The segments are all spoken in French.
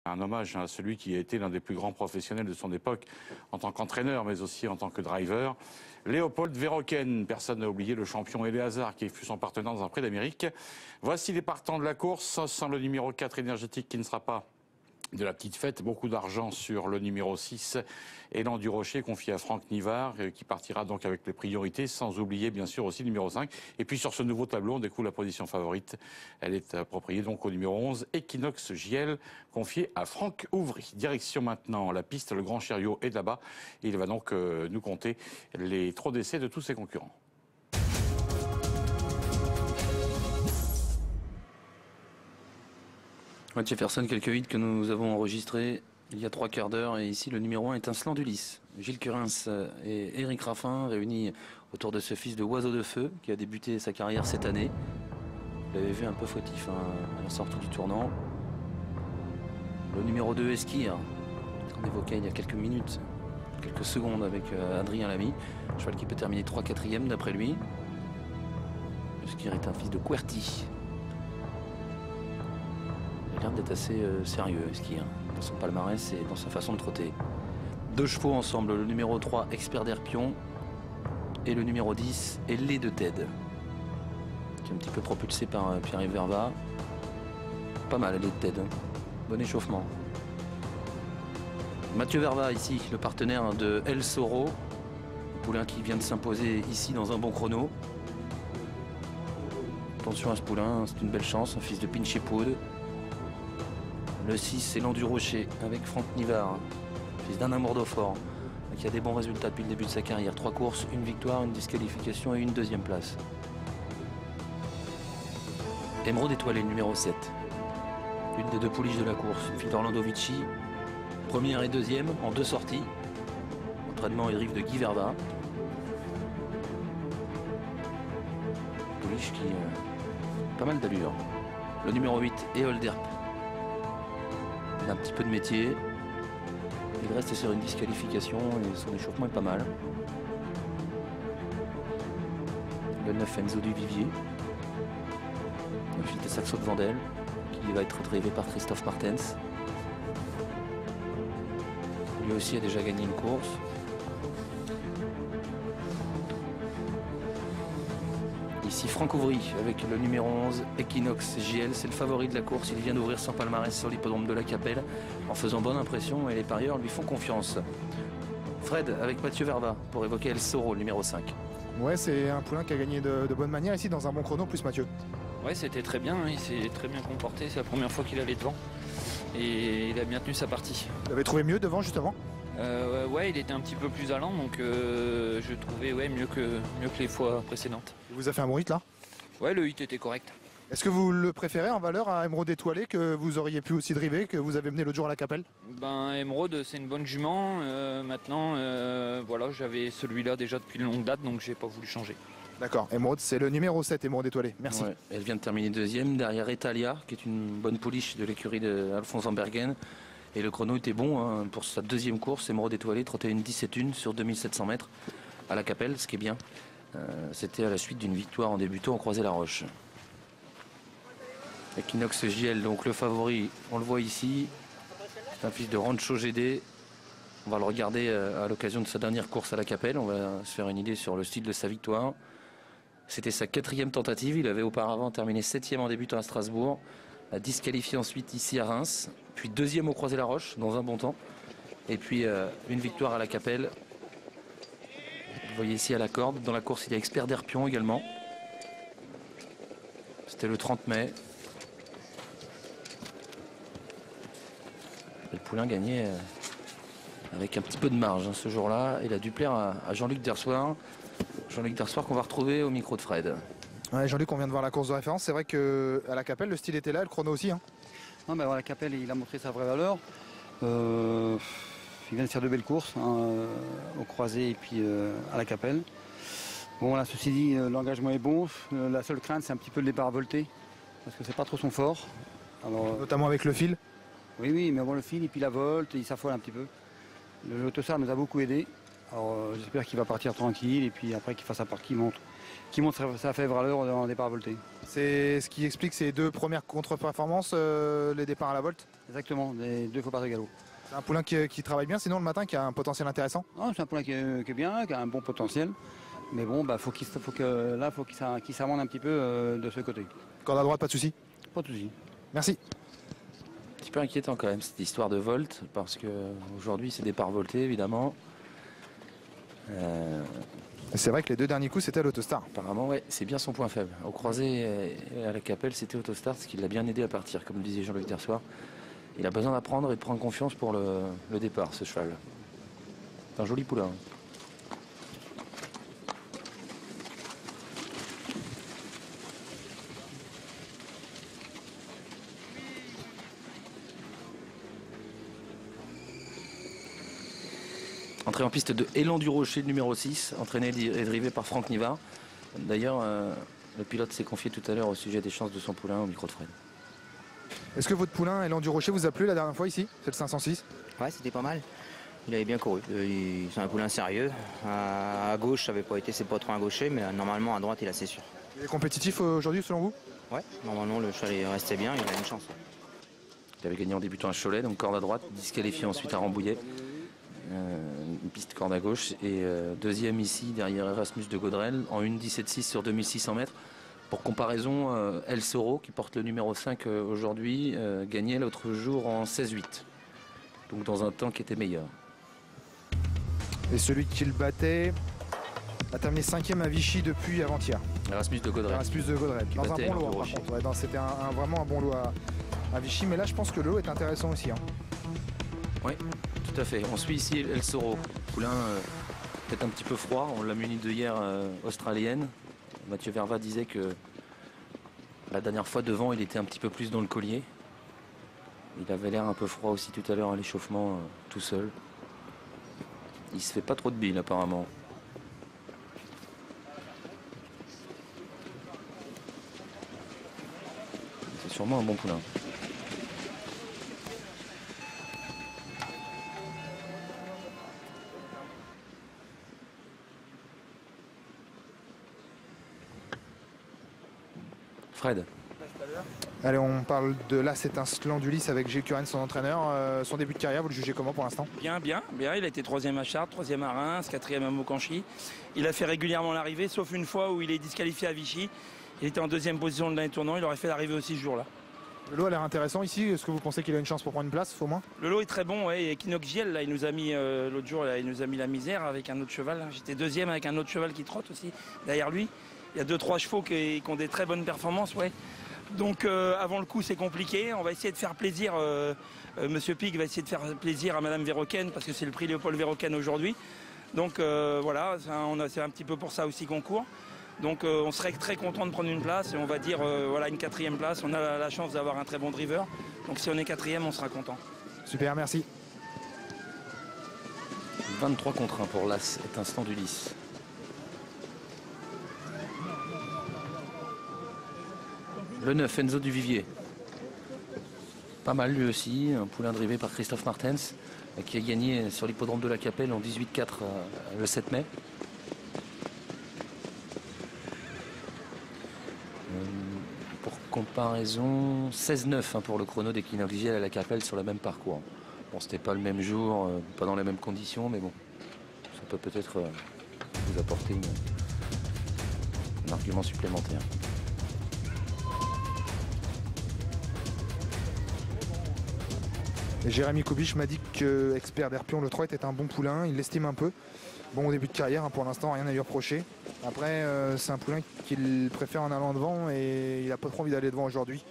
Un hommage à celui qui a été l'un des plus grands professionnels de son époque en tant qu'entraîneur, mais aussi en tant que driver. Léopold Verhoeven, personne n'a oublié le champion Eleazar qui fut son partenaire dans un prix d'Amérique. Voici les partants de la course, sans le numéro 4 énergétique qui ne sera pas de la petite fête. Beaucoup d'argent sur le numéro 6, Élan du Rocher, confié à Franck Nivard, qui partira donc avec les priorités, sans oublier bien sûr aussi le numéro 5. Et puis sur ce nouveau tableau, on découvre la position favorite. Elle est appropriée donc au numéro 11, Equinox JL, confié à Franck Ouvry. Direction maintenant la piste, le Grand Chariot est là-bas. Il va donc nous compter les trop d'essais de tous ses concurrents. Jefferson, quelques hits que nous avons enregistrés il y a 3 quarts d'heure. Et ici, le numéro 1 est Incelant d'Ulysse. Gilles Curins et Éric Raffin réunis autour de ce fils de Oiseau de Feu qui a débuté sa carrière cette année. Vous l'avez vu un peu fautif à la sortie du tournant. Le numéro 2, Esquire, qu'on évoquait il y a quelques minutes, quelques secondes avec Adrien Lamy. Cheval qui peut terminer 3/4e d'après lui. Esquire est un fils de Querty. Il a l'air d'être assez sérieux, Esquire, dans son palmarès et dans sa façon de trotter. 2 chevaux ensemble, le numéro 3, Expert d'Herpion, et le numéro 10, Ailé de Ted, qui est un petit peu propulsé par Pierre-Yves Verva. Pas mal, Ailé de Ted. Bon échauffement. Mathieu Verva, ici, le partenaire de El Soro, le poulain qui vient de s'imposer ici dans un bon chrono. Attention à ce poulain, c'est une belle chance, un fils de Pinchipoud. Le 6, Élan du Rocher, avec Franck Nivard, fils d'Anna Mourdofort, qui a des bons résultats depuis le début de sa carrière. 3 courses, 1 victoire, 1 disqualification et 1 deuxième place. Émeraude Étoilée, numéro 7. Une des 2 pouliches de la course, une fille d'Orlando Vici. Première et deuxième en 2 sorties. Entraînement et drive de Guy Verva. Pouliche qui a pas mal d'allure. Le numéro 8, Éole d'Herp. Il a un petit peu de métier. Il reste sur une disqualification et son échauffement est pas mal. Le 9, Enzo du Vivier. Le fils de Saxo de Vandel, qui va être drivé par Christophe Martens. Lui aussi a déjà gagné une course. Ici Franck Ouvry avec le numéro 11, Equinox JL, c'est le favori de la course. Il vient d'ouvrir son palmarès sur l'hippodrome de la Capelle en faisant bonne impression et les parieurs lui font confiance. Fred avec Mathieu Verva pour évoquer El Soro, le numéro 5. Ouais, c'est un poulain qui a gagné de bonne manière ici dans un bon chrono, plus Mathieu. Ouais, c'était très bien, il s'est très bien comporté, c'est la première fois qu'il allait devant et il a bien tenu sa partie. Vous l'avez trouvé mieux devant justement? Ouais, il était un petit peu plus allant, donc je trouvais mieux que les fois précédentes. Il vous a fait un bon hit là? Ouais, le hit était correct. Est-ce que vous le préférez en valeur à Émeraude Étoilée que vous auriez pu aussi driver, que vous avez mené l'autre jour à la Capelle? Ben, Émeraude, c'est une bonne jument. Maintenant, voilà, j'avais celui-là déjà depuis une longue date, donc j'ai pas voulu changer. D'accord, Émeraude, c'est le numéro 7, Émeraude Étoilée. Merci. Ouais, elle vient de terminer 2e derrière Etalia, qui est une bonne pouliche de l'écurie d'Alphonse Van Bergen. Et le chrono était bon pour sa 2e course. Émeraude Étoilée trottait une 17-1 sur 2700 mètres à la Capelle, ce qui est bien. C'était à la suite d'une victoire en débutant au Croisé-la-Roche. Equinox JL, donc le favori, on le voit ici. C'est un fils de Rancho GD. On va le regarder à l'occasion de sa dernière course à la Capelle. On va se faire une idée sur le style de sa victoire. C'était sa 4e tentative. Il avait auparavant terminé 7e en débutant à Strasbourg. A disqualifié ensuite ici à Reims. Puis 2e au Croisé-la-Roche dans un bon temps. Et puis une victoire à la Capelle. Vous voyez ici à la corde. Dans la course, il y a Expert d'Herpion également. C'était le 30 mai. Le poulain gagnait avec un petit peu de marge ce jour-là. Il a dû plaire à Jean-Luc Dersoir. Jean-Luc Dersoir qu'on va retrouver au micro de Fred. Ouais, Jean-Luc, on vient de voir la course de référence. C'est vrai qu'à la Capelle, le style était là, le chrono aussi. Hein. Non, ben, à la Capelle, il a montré sa vraie valeur. Il vient de faire de belles courses au croisé et puis à la Capelle. Bon, là, ceci dit, l'engagement est bon. La seule crainte, c'est un petit peu le départ volté. Parce que c'est pas trop son fort. Alors, notamment avec le fil. Oui, mais bon, le fil et puis la volte, il s'affole un petit peu. Le Tossard nous a beaucoup aidé. Alors j'espère qu'il va partir tranquille et puis après qu'il fasse sa part, qu'il monte. qui montre sa faible valeur en départ volté. C'est ce qui explique ces 2 premières contre-performances, les départs à la volte. Exactement, les 2 fois pas de galop. C'est un poulain qui travaille bien, sinon le matin, qui a un potentiel intéressant. Non, c'est un poulain qui est bien, qui a un bon potentiel. Mais bon, faut qu'il s'amende un petit peu de ce côté. Corde à droite, pas de souci. Pas de souci. Merci. Un petit peu inquiétant quand même cette histoire de volt, parce qu'aujourd'hui c'est départ volté évidemment. C'est vrai que les 2 derniers coups, c'était à l'Autostar. Apparemment, ouais, c'est bien son point faible. Au croisé et à la capelle, c'était Autostar, ce qui l'a bien aidé à partir, comme le disait Jean-Luc Dersoir. Il a besoin d'apprendre et de prendre confiance pour le départ, ce cheval. C'est un joli poulain. Entrée en piste de Élan du Rocher, le numéro 6, entraîné et drivé par Franck Nivard. D'ailleurs, le pilote s'est confié tout à l'heure au sujet des chances de son poulain au micro de Fred. Est-ce que votre poulain, Élan du Rocher, vous a plu la dernière fois ici? C'est le 506. Ouais, c'était pas mal. Il avait bien couru. C'est un poulain sérieux. À gauche, ça n'avait pas été, c'est pas trop un gaucher, mais normalement à droite, il est assez sûr. Il est compétitif aujourd'hui, selon vous? Ouais, normalement le cheval est resté bien, il a une chance. Il avait gagné en débutant à Cholet, donc corde à droite, disqualifié ensuite à Rambouillet. Une piste corde à gauche et deuxième ici derrière Erasmus de Gaudrel en 1,17,6 sur 2600 mètres. Pour comparaison, El Soro qui porte le numéro 5 aujourd'hui gagnait l'autre jour en 16,8. Donc dans un temps qui était meilleur. Et celui qui le battait a terminé 5e à Vichy depuis avant-hier. Erasmus de Gaudrel. Erasmus de Gaudrel. Dans un bon lot, par contre. Ouais, c'était vraiment un bon lot à Vichy. Mais là, je pense que le lot est intéressant aussi. Oui, tout à fait. On suit ici El Soro. Poulain peut-être un petit peu froid. On l'a muni de hier australienne. Mathieu Verva disait que la dernière fois devant, il était un petit peu plus dans le collier. Il avait l'air un peu froid aussi tout à l'heure à l'échauffement, tout seul. Il se fait pas trop de billes apparemment. C'est sûrement un bon poulain. Fred. Allez, on parle de là, c'est un slan d'Ulysse avec Gilles Curren, son entraîneur. Son début de carrière, vous le jugez comment pour l'instant? Bien. Il a été 3e à Chartres, 3e à Reims, 4e à Maucanchy. Il a fait régulièrement l'arrivée, sauf une fois où il est disqualifié à Vichy. Il était en 2e position de l'année tournant. Il aurait fait l'arrivée aussi ce jour-là. Le lot a l'air intéressant ici. Est-ce que vous pensez qu'il a une chance pour prendre une place au moins? Le lot est très bon. Ouais. Et Equinox Giel, là, il nous a mis l'autre jour, là, il nous a mis la misère avec un autre cheval. J'étais 2e avec un autre cheval qui trotte aussi derrière lui. Il y a 2-3 chevaux qui ont des très bonnes performances. Ouais. Donc avant le coup c'est compliqué, on va essayer de faire plaisir, Monsieur Pig va essayer de faire plaisir à Madame Véroquen parce que c'est le prix Léopold Véroquen aujourd'hui. Donc voilà, c'est un petit peu pour ça aussi qu'on court. Donc on serait très content de prendre une place et on va dire voilà une 4e place. On a la chance d'avoir un très bon driver. Donc si on est 4e, on sera content. Super, merci. 23 contre 1 pour l'As, est un slan d'Ulysse. Le 9, Enzo Duvivier. Pas mal lui aussi, un poulain drivé par Christophe Martens, qui a gagné sur l'hippodrome de la Capelle en 18-4 le 7 mai. Pour comparaison, 16-9 pour le chrono d'Equinox Giel à la Capelle sur le même parcours. Bon, c'était pas le même jour, pas dans les mêmes conditions, mais bon, ça peut peut-être vous apporter un argument supplémentaire. Jérémy Koubich m'a dit que expert d'Herpion le 3 était un bon poulain, il l'estime un peu. Bon début de carrière, pour l'instant rien à lui reprocher. Après c'est un poulain qu'il préfère en allant devant et il n'a pas trop envie d'aller devant aujourd'hui,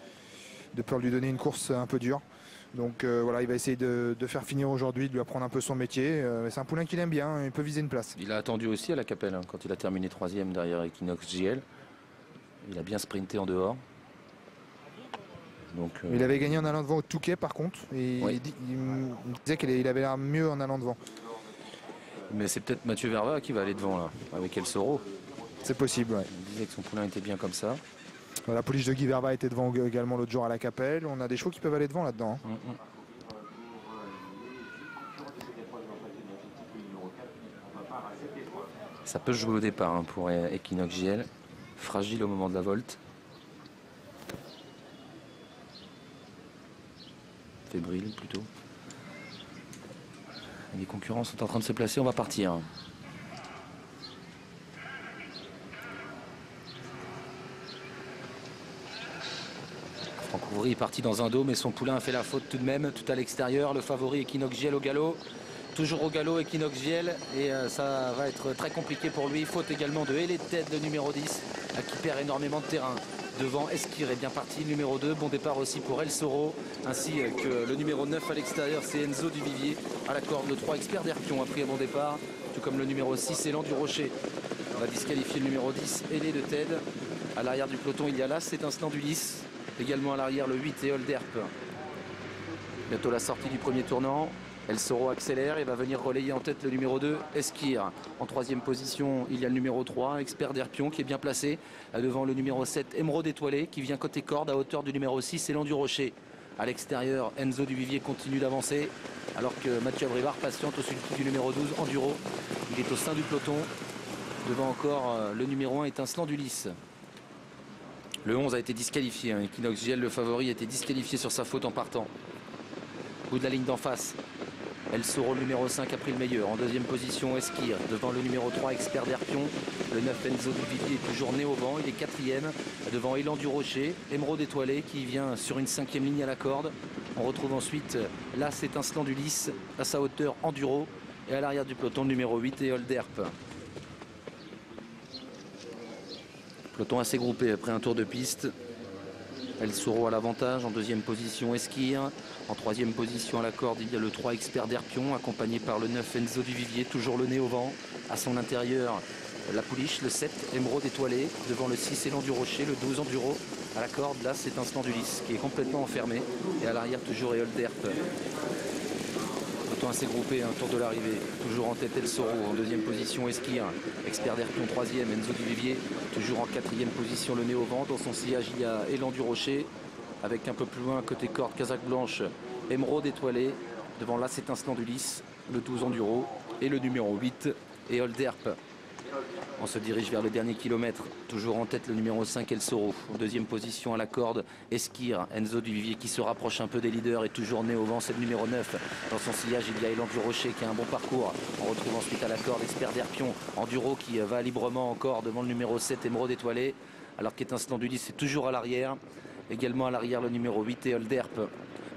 de peur de lui donner une course un peu dure. Donc voilà, il va essayer de faire finir aujourd'hui, de lui apprendre un peu son métier. C'est un poulain qu'il aime bien, il peut viser une place. Il a attendu aussi à la Capelle quand il a terminé 3e derrière Equinox GL. Il a bien sprinté en dehors. Donc, il avait gagné en allant devant au Touquet par contre, et oui. il me disait qu'il avait l'air mieux en allant devant. Mais c'est peut-être Mathieu Verva qui va aller devant là, avec El Soro. C'est possible, ouais. Il disait que son poulain était bien comme ça. La pouliche de Guy Verva était devant également l'autre jour à la Capelle. On a des chevaux qui peuvent aller devant là-dedans. Hein. Ça peut jouer au départ hein, pour Equinox JL. Fragile au moment de la volte. Fébrile plutôt. Les concurrents sont en train de se placer, on va partir. Franck Ouvry est parti dans un dos, mais son poulain a fait la faute tout de même, tout à l'extérieur. Le favori Equinox JL au galop. Toujours au galop Equinox JL et ça va être très compliqué pour lui. Faute également de Hélé de tête, le numéro 10, qui perd énormément de terrain. Devant Esquire est bien parti, le numéro 2. Bon départ aussi pour El Soro, ainsi que le numéro 9 à l'extérieur, c'est Enzo Duvivier. À la corde, le 3 Expert d'Herpion a pris un bon départ, tout comme le numéro 6, Élan du Rocher. On va disqualifier le numéro 10, Hélé de Ted. À l'arrière du peloton, il y a là, c'est Instant d'Ulysse. Également à l'arrière, le 8, Éole d'Herpe. Bientôt la sortie du premier tournant. El Soro accélère et va venir relayer en tête le numéro 2, Esquire. En troisième position, il y a le numéro 3, Expert d'Herpion, qui est bien placé. Devant le numéro 7, Émeraude Étoilé, qui vient côté corde à hauteur du numéro 6, Élan du Rocher. À l'extérieur, Enzo Duvivier continue d'avancer, alors que Mathieu Abrivard patiente au sud du numéro 12, Enduro. Il est au sein du peloton. Devant encore le numéro 1, Étincelant d'Ulysse. Le 11 a été disqualifié. Hein. Equinox JL, le favori, a été disqualifié sur sa faute en partant. Bout de la ligne d'en face. El Soro, le numéro 5, a pris le meilleur. En deuxième position, Esquire. Devant le numéro 3, Expert d'Herpion. Le 9, Enzo Duvivier, est toujours né au vent. Il est quatrième. Devant Élan du Rocher. Émeraude Étoilé qui vient sur une cinquième ligne à la corde. On retrouve ensuite, là, c'est Étincelant d'Ulysse. À sa hauteur, Enduro. Et à l'arrière du peloton, le numéro 8, Éole d'Herpe. Peloton assez groupé après un tour de piste. El Soro à l'avantage, en deuxième position Esquire, en troisième position à la corde il y a le 3 Expert d'Herpion accompagné par le 9 Enzo Duvivier, toujours le nez au vent, à son intérieur la pouliche, le 7 Émeraude Étoilé, devant le 6 Élan du Rocher, le 12 Enduro, à la corde là c'est Instant d'Ulysse qui est complètement enfermé et à l'arrière toujours Éole d'Herpe. Peloton assez groupé, un tour de l'arrivée, toujours en tête El Soro, en deuxième position Esquire, Expert d'Herpion troisième, Enzo Duvivier, toujours en quatrième position le nez au vent, dans son sillage il y a Élan du Rocher, avec un peu plus loin côté corde Casaque Blanche, Émeraude Étoilé, devant là c'est Instant d'Ulysse, le 12 Enduro et le numéro 8 Éole d'Herpe. On se dirige vers le dernier kilomètre, toujours en tête le numéro 5 El Soro, en deuxième position à la corde Esquire, Enzo Duvivier qui se rapproche un peu des leaders et toujours né au vent, c'est le numéro 9. Dans son sillage il y a Élan du Rocher qui a un bon parcours. On retrouve ensuite à la corde Expert d'Herpion, Enduro qui va librement encore devant le numéro 7 Émeraude Étoilé, alors qu'Étincelant d'Ulysse est toujours à l'arrière. Également à l'arrière le numéro 8 Éole d'Herpe.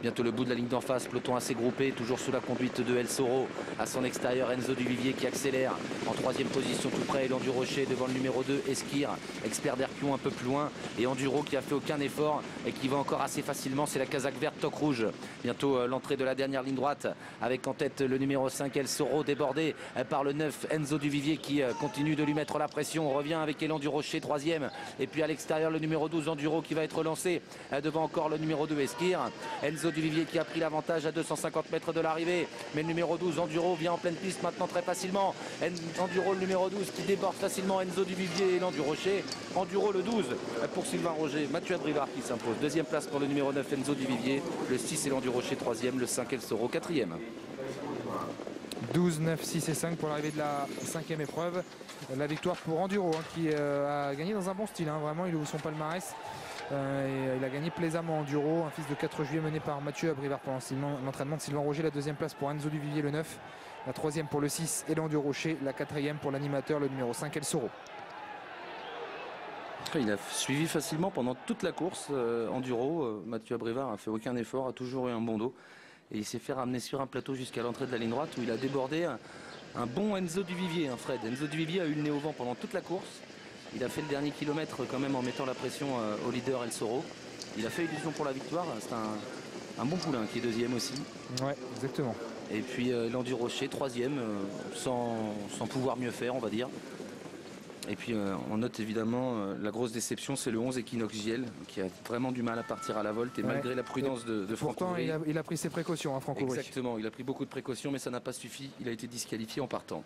Bientôt le bout de la ligne d'en face, peloton assez groupé, toujours sous la conduite de El Soro. À son extérieur, Enzo Duvivier qui accélère. En troisième position tout près, Élan du Rocher devant le numéro 2, Esquire. Expert d'Herpion un peu plus loin. Et Enduro qui a fait aucun effort et qui va encore assez facilement, c'est la casaque verte toque rouge. Bientôt l'entrée de la dernière ligne droite avec en tête le numéro 5 El Soro débordé par le 9 Enzo Duvivier qui continue de lui mettre la pression. On revient avec Élan du Rocher troisième. Et puis à l'extérieur le numéro 12 Enduro qui va être lancé devant encore le numéro 2 Esquire. Enzo Duvivier qui a pris l'avantage à 250 mètres de l'arrivée, mais le numéro 12 Enduro vient en pleine piste maintenant très facilement. Enduro le numéro 12 qui déborde facilement Enzo Duvivier et Élan du Rocher. Enduro le 12 pour Sylvain Roger, Mathieu Abrivard qui s'impose. Deuxième place pour le numéro 9 Enzo Duvivier, le 6 Élan du Rocher troisième, le 5 El Soro quatrième. 12, 9, 6 et 5 pour l'arrivée de la cinquième épreuve. La victoire pour Enduro qui a gagné dans un bon style, vraiment il ouvre son palmarès. Et il a gagné plaisamment Enduro, un fils de 4 juillet mené par Mathieu Abrivard pendant l'entraînement de Sylvain Roger. La deuxième place pour Enzo Duvivier le 9, la troisième pour le 6 Élan du Rocher, la quatrième pour l'animateur le numéro 5 El Soro. Il a suivi facilement pendant toute la course Enduro. Mathieu Abrivard a fait aucun effort, a toujours eu un bon dos et il s'est fait ramener sur un plateau jusqu'à l'entrée de la ligne droite où il a débordé un bon Enzo Duvivier, Fred. Enzo Duvivier a eu le nez au vent pendant toute la course. Il a fait le dernier kilomètre quand même en mettant la pression au leader El Soro. Il a fait illusion pour la victoire. C'est un bon poulain qui est deuxième aussi. Ouais, exactement. Et puis Élan du Rocher, troisième, sans pouvoir mieux faire, on va dire. Et puis on note évidemment la grosse déception, c'est le 11 Equinox JL qui a vraiment du mal à partir à la volte et malgré la prudence de Franck pourtant Ouvry. il a pris ses précautions, Franck Ouvry. Exactement, il a pris beaucoup de précautions mais ça n'a pas suffi. Il a été disqualifié en partant.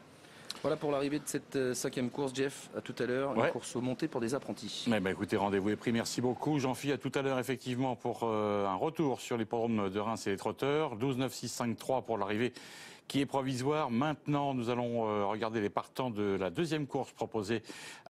Voilà pour l'arrivée de cette cinquième course, Jeff. À tout à l'heure, une course aux montées pour des apprentis. Écoutez, rendez-vous est pris. Merci beaucoup. Jean-Philippe, à tout à l'heure, effectivement, pour un retour sur les programmes de Reims et les trotteurs. 12, 9, 6, 5, 3 pour l'arrivée qui est provisoire. Maintenant, nous allons regarder les partants de la deuxième course proposée